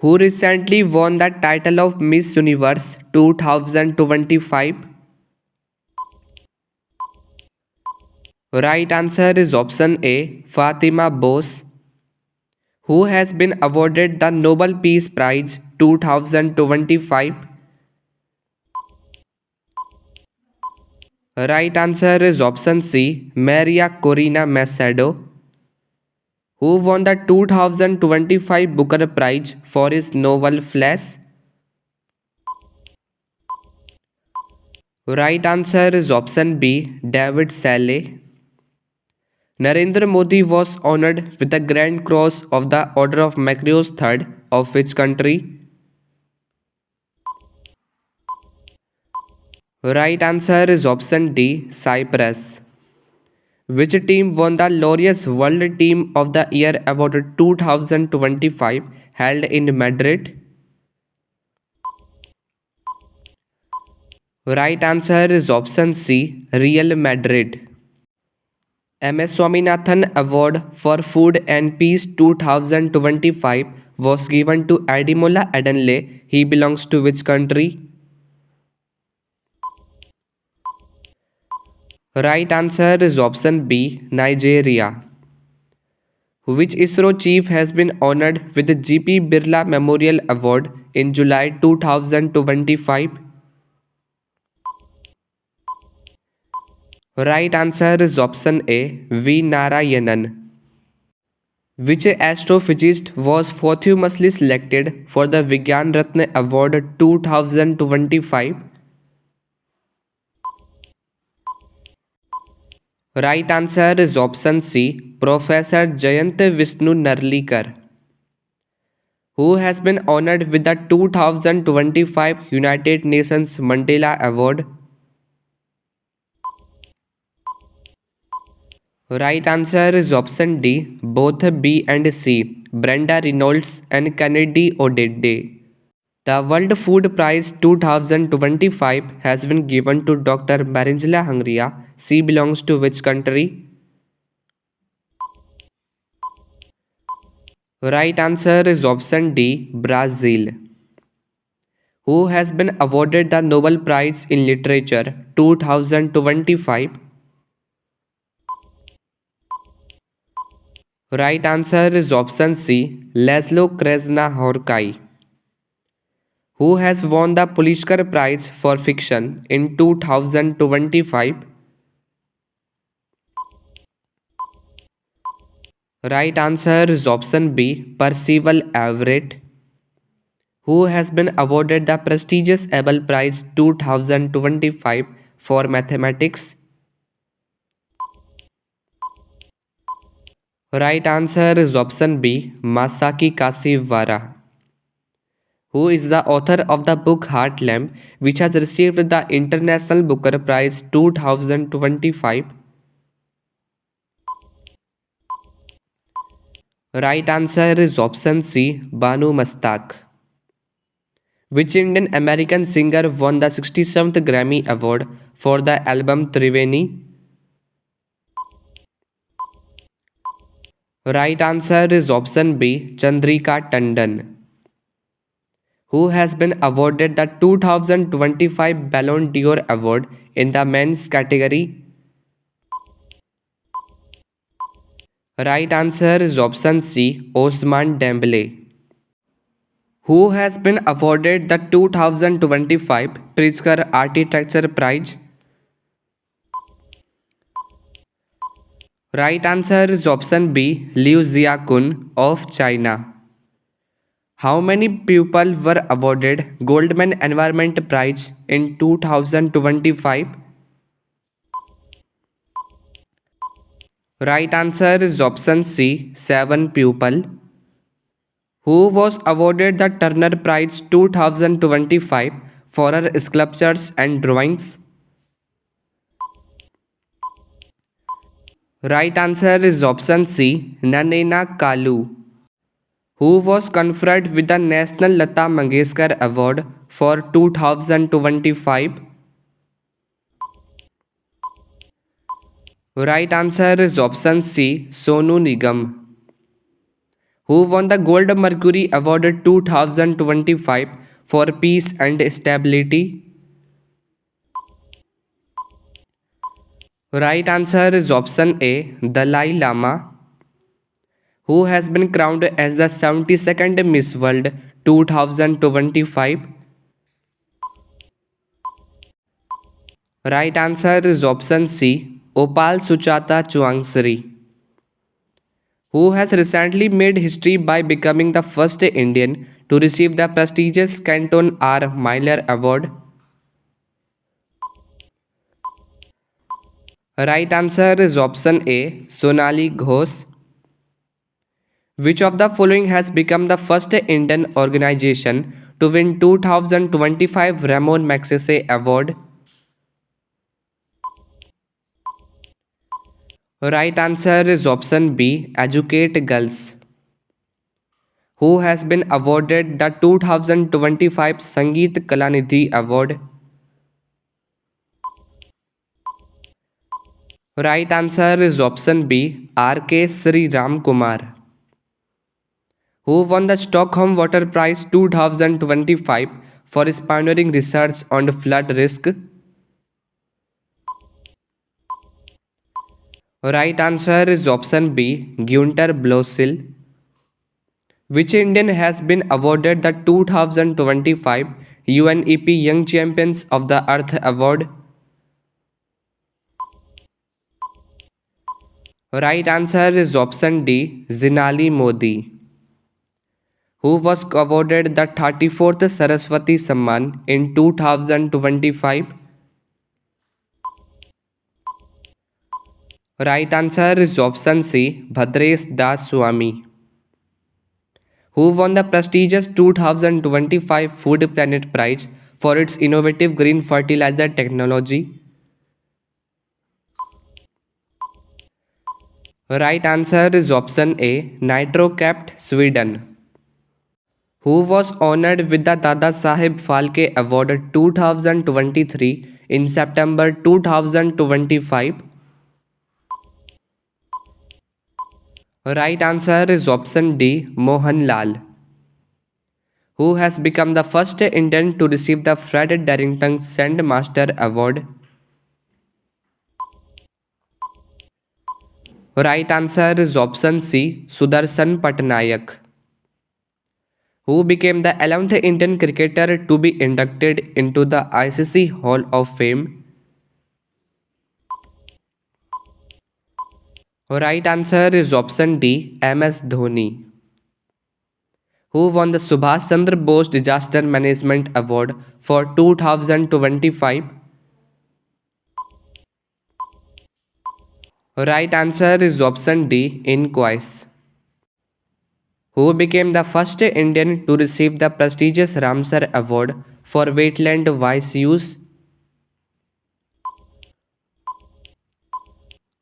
who recently won the title of Miss Universe 2025? Right answer is option A, Fatima Bose, who has been awarded the Nobel Peace Prize 2025. Right answer is option C, Maria Corina Machado, who won the 2025 Booker Prize for his novel Flash. Right answer is option B, David Saleh. Narendra Modi was honored with the Grand Cross of the Order of Macarios III of which country? Right answer is option D, Cyprus. Which team won the Laureus World Team of the Year Award 2025 held in Madrid? Right answer is option C, Real Madrid. MS Swaminathan Award for Food and Peace 2025 was given to Ademola Adenle. He belongs to which country? Right answer is option B, Nigeria. Which ISRO chief has been honored with the GP Birla Memorial Award in July 2025? Right answer is option A, V. Narayanan. Which astrophysicist was posthumously selected for the Vigyan Ratna Award 2025? Right answer is option C, Professor Jayant Vishnu Narlikar, who has been honored with the 2025 United Nations Mandela Award. Right answer is option D, both B and C, Brenda Reynolds and Kennedy Odede. The World Food Prize 2025 has been given to Dr. Marinjela Hungria. She belongs to which country? Right answer is option D, Brazil. Who has been awarded the Nobel Prize in Literature 2025? Right answer is option C, Laszlo Krasna-Horkai, who has won the Pulitzer Prize for Fiction in 2025. Right answer is option B, Percival Everett, who has been awarded the prestigious Abel Prize 2025 for Mathematics. Right answer is option B, Masaki Kashiwara, who is the author of the book Heart Lamp, which has received the International Booker Prize 2025. Right answer is option C, Banu Mastaq. Which Indian American singer won the 67th Grammy Award for the album Triveni? Right answer is option B, Chandrika Tandon, who has been awarded the 2025 Ballon d'Or Award in the men's category. Right answer is option C, Osman Dembele, who has been awarded the 2025 Pritzker Architecture Prize. Right answer is option B, Liu Xiaokun of China. How many people were awarded Goldman Environment Prize in 2025? Right answer is option C, 7 people. Who was awarded the Turner Prize 2025 for her sculptures and drawings? Right answer is option C, Nanena Kalu, who was conferred with the National Lata Mangeshkar Award for 2025. Right answer is option C, Sonu Nigam, Who won the Gold Mercury Award 2025 for Peace and Stability? Right answer is option A, Dalai Lama, who has been crowned as the 72nd Miss World 2025. Right answer is option C, Opal Suchata Chuangsri, who has recently made history by becoming the first Indian to receive the prestigious Canton R. Miller Award. Right answer is option A, Sonali Ghosh. Which of the following has become the first Indian organization to win 2025 Ramon Magsaysay Award? Right answer is option B, Educate Girls, who has been awarded the 2025 Sangeet Kalanidhi Award. Right answer is option B, R.K. Sri Ram Kumar, who won the Stockholm Water Prize 2025 for his pioneering research on flood risk. Right answer is option B, Gunter Blossil. Which Indian has been awarded the 2025 UNEP Young Champions of the Earth Award? Right answer is option D, Zinali Modi, who was awarded the 34th Saraswati Samman in 2025. Right answer is option C, Bhadresh Das Swami, who won the prestigious 2025 Food Planet Prize for its innovative green fertilizer technology. Right answer is option A, Nitrocapt, Sweden, who was honored with the Dada Saheb Phalke Award 2023 in September 2025. Right answer is option D, Mohan Lal, who has become the first Indian to receive the Fred Darrington Sandmaster Award. Right answer is option C, Sudarshan Patnaik, who became the 11th Indian cricketer to be inducted into the ICC Hall of Fame. Right answer is option D, MS Dhoni, who won the Subhash Chandra Bose Disaster Management Award for 2025. Right answer is option D, Inquis, who became the first Indian to receive the prestigious Ramsar Award for wetland wise use.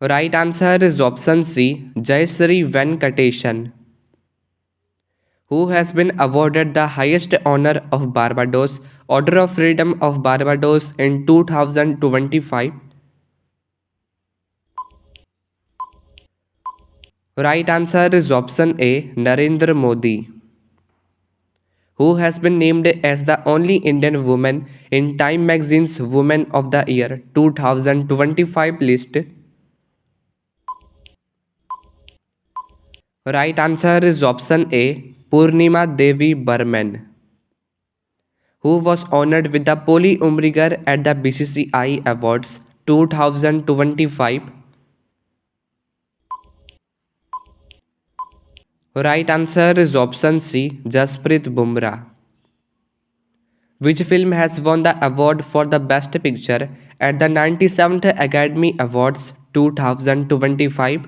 Right answer is option C, Jayasri Venkatesan, who has been awarded the highest honor of Barbados, Order of Freedom of Barbados in 2025. Right answer is option A, Narendra Modi, who has been named as the only Indian woman in Time magazine's Women of the Year 2025 list. Right answer is option A, Purnima Devi Burman, who was honored with the Poli Umrigar at the BCCI Awards 2025. Right answer is option C, Jasprit Bumrah. Which film has won the award for the Best Picture at the 97th Academy Awards 2025?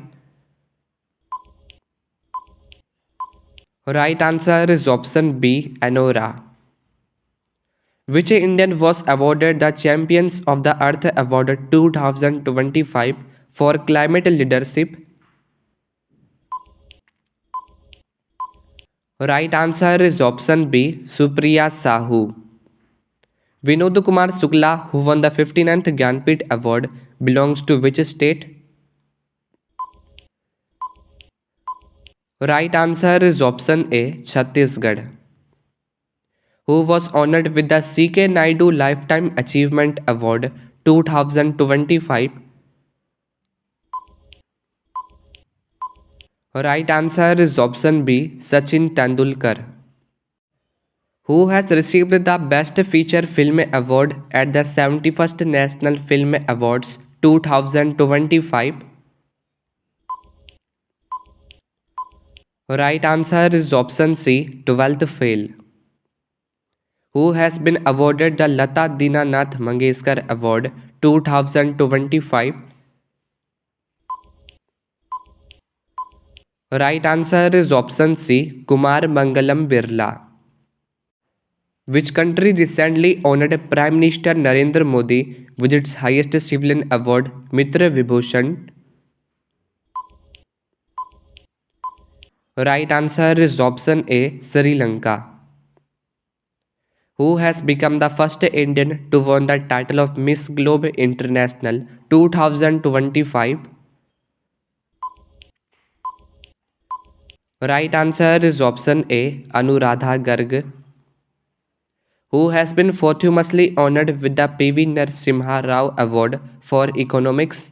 Right answer is option B, Anora. Which Indian was awarded the Champions of the Earth Award 2025 for climate leadership? Right answer is option B, Supriya Sahu. Vinod Kumar Shukla, who won the 59th Gyanpith Award, belongs to which state? Right answer is option A, Chhattisgarh, who was honored with the C.K. Naidu Lifetime Achievement Award 2025. Right answer is option B, Sachin Tendulkar, who has received the Best Feature Film Award at the 71st National Film Awards 2025. Right answer is option C, 12th Fail, who has been awarded the Lata Dinanath Mangeshkar Award 2025. Right answer is option C, Kumar Mangalam Birla. Which country recently honored Prime Minister Narendra Modi with its highest civilian award, Mitra Vibhushan? Right answer is option A, Sri Lanka, who has become the first Indian to win the title of Miss Globe International 2025. Right answer is option A, Anuradha Garg, who has been posthumously honored with the P.V. Narasimha Rao Award for Economics.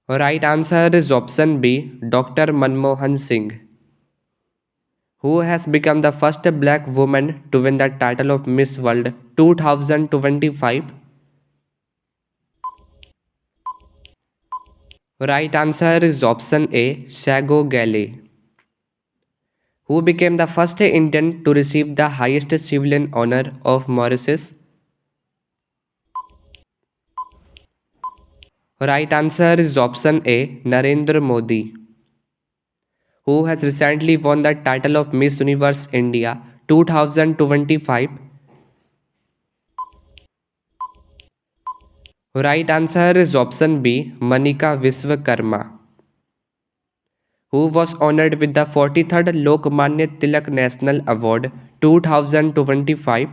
Right answer is option B, Dr. Manmohan Singh, who has become the first black woman to win the title of Miss World 2025. Right answer is option A, Shago Gale, who became the first Indian to receive the highest civilian honor of Mauritius. Right answer is option A, Narendra Modi, who has recently won the title of Miss Universe India 2025. Right answer is option B, Manika Vishwakarma, who was honored with the 43rd Lokmanya Tilak National Award 2025.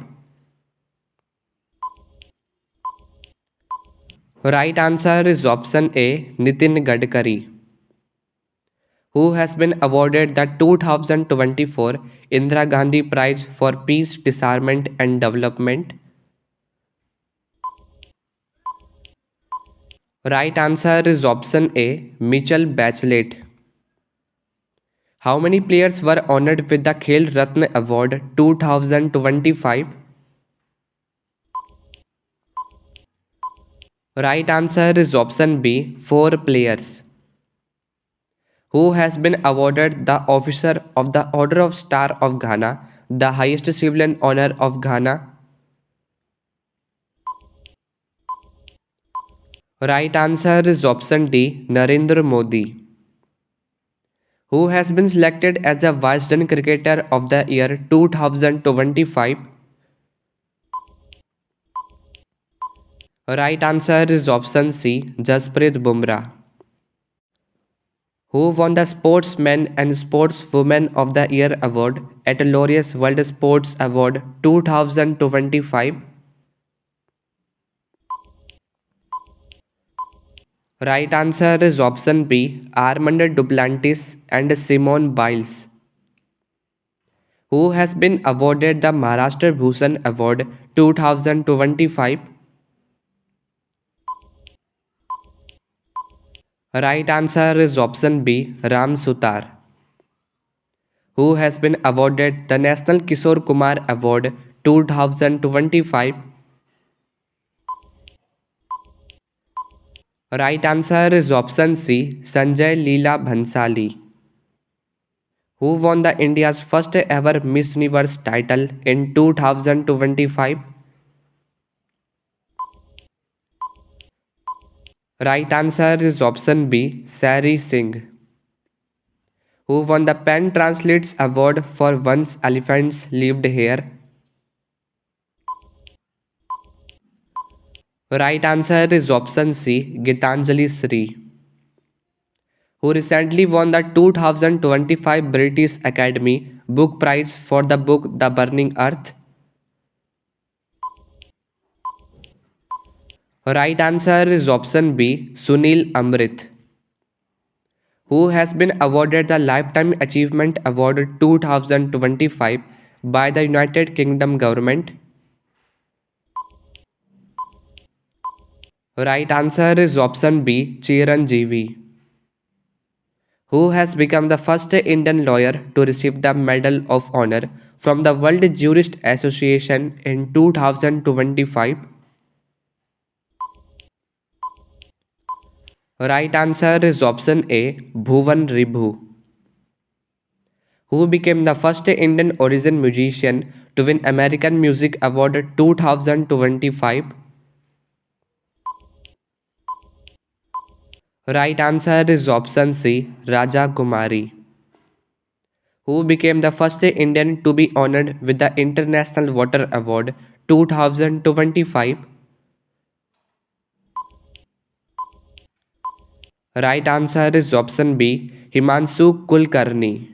Right answer is option A, Nitin Gadkari, who has been awarded the 2024 Indira Gandhi Prize for Peace, Disarmament and Development. Right answer is option A, Mitchell Bachelet. How many players were honored with the Khel Ratna Award 2025? Right answer is option B, 4 players, who has been awarded the Officer of the Order of Star of Ghana, the highest civilian honor of Ghana. Right answer is option D, Narendra Modi, who has been selected as the Wisden Cricketer of the Year 2025. Right answer is option C, Jasprit Bumrah, who won the Sportsman and Sportswoman of the Year award at Laureus World Sports Award 2025. Right answer is option B, Armand Duplantis and Simone Biles, who has been awarded the Maharashtra Bhushan Award 2025. Right answer is option B, Ram Sutar, who has been awarded the National Kishore Kumar Award 2025. Right answer is option C, Sanjay Leela Bhansali, who won the India's first ever Miss Universe title in 2025. Right answer is option B, Sari Singh, who won the Pen Translates Award for Once Elephants Lived Here. Right answer is option C, Gitanjali Sri, who recently won the 2025 British Academy Book Prize for the book The Burning Earth. Right answer is option B, Sunil Amrit, Who has been awarded the Lifetime Achievement Award 2025 by the United Kingdom government? Right answer is option B, Chiranjeevi. Who has become the first Indian lawyer to receive the Medal of Honor from the World Jurist Association in 2025? Right answer is option A, Bhuvan Ribhu. Who became the first Indian origin musician to win American Music Award 2025? Right answer is option C, Raja Kumari. Who became the first Indian to be honored with the International Water Award 2025? Right answer is option B, Himanshu Kulkarni.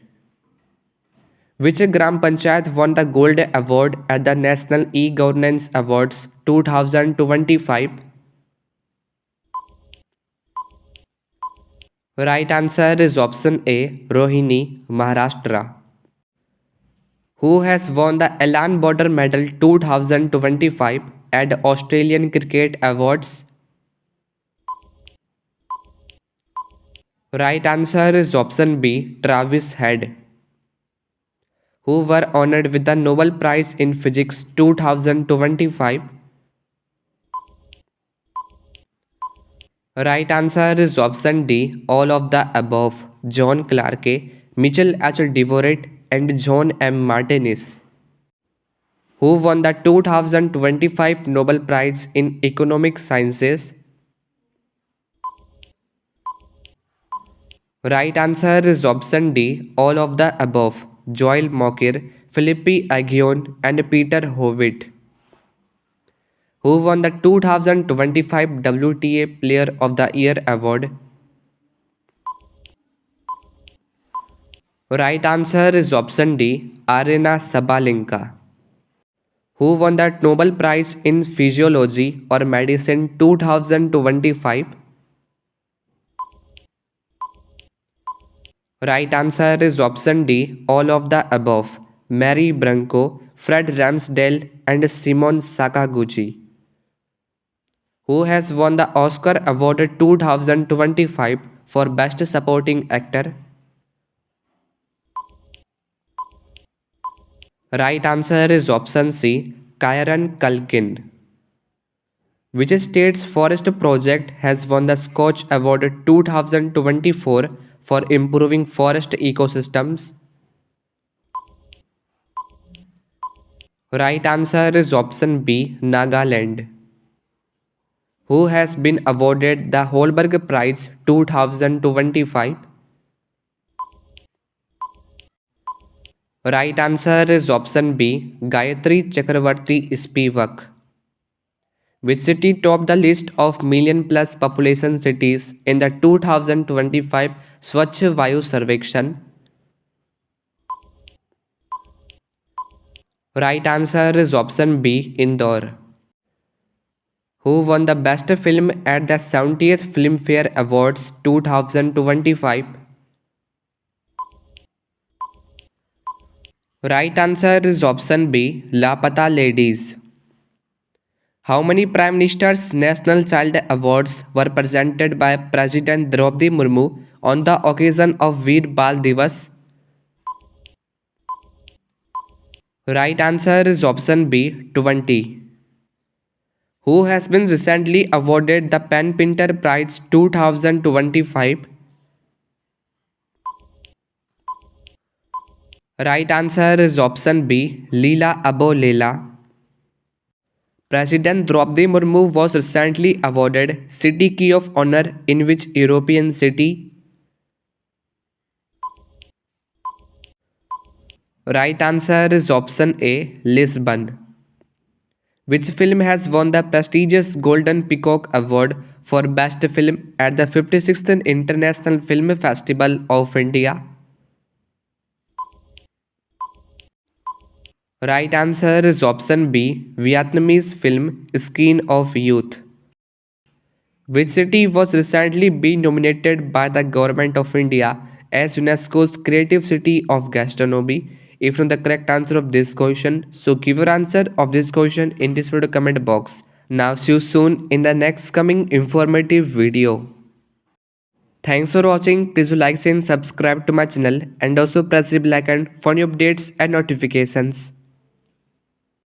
Which Gram Panchayat won the Gold Award at the National E-Governance Awards 2025? Right answer is option A, Rohini, Maharashtra. Who has won the Elan Border Medal 2025 at the Australian Cricket Awards? Right answer is option B, Travis Head. Who were honored with the Nobel Prize in Physics 2025? Right answer is option D, all of the above, John Clarke, Mitchell H. Devoret, and John M. Martinez. Who won the 2025 Nobel Prize in Economic Sciences? Right answer is option D, all of the above, Joel Mokyr, Philippe Aghion, and Peter Howitt. Who won the 2025 WTA Player of the Year award? Right answer is option D, Arena Sabalenka. Who won that Nobel Prize in Physiology or Medicine 2025? Right answer is option D, all of the above, Mary Branco, Fred Ramsdale, and Simon Sakaguchi. Who has won the Oscar Award 2025 for Best Supporting Actor? Right answer is option C, Kieran Culkin. Which state's forest project has won the Scotch Award 2024 for improving forest ecosystems? Right answer is option B, Nagaland. Who has been awarded the Holberg Prize 2025? Right answer is option B, Gayatri Chakravarti Spivak. Which city topped the list of million plus population cities in the 2025 Swachh Vayu Sarvekshan? Right answer is option B, Indore. Who won the best film at the 70th Filmfare Awards 2025? Right answer is option B, Lapata Ladies. How many Prime Minister's National Child Awards were presented by President Draupadi Murmu on the occasion of Veer Bal Divas? Right answer is option B, 20. Who has been recently awarded the Pen Pinter Prize 2025? Right answer is option B, Leela Abolela. President Draupadi Murmu was recently awarded City Key of Honor in which European city? Right answer is option A, Lisbon. Which film has won the prestigious Golden Peacock Award for Best Film at the 56th International Film Festival of India? Right answer is option B, Vietnamese film Skin of Youth. Which city was recently been nominated by the Government of India as UNESCO's Creative City of Gastronomy? If you know the correct answer of this question, so give your answer of this question in this video comment box. Now see you soon in the next coming informative video. Thanks for watching. Please do like and subscribe to my channel and also press the bell icon for new updates and notifications.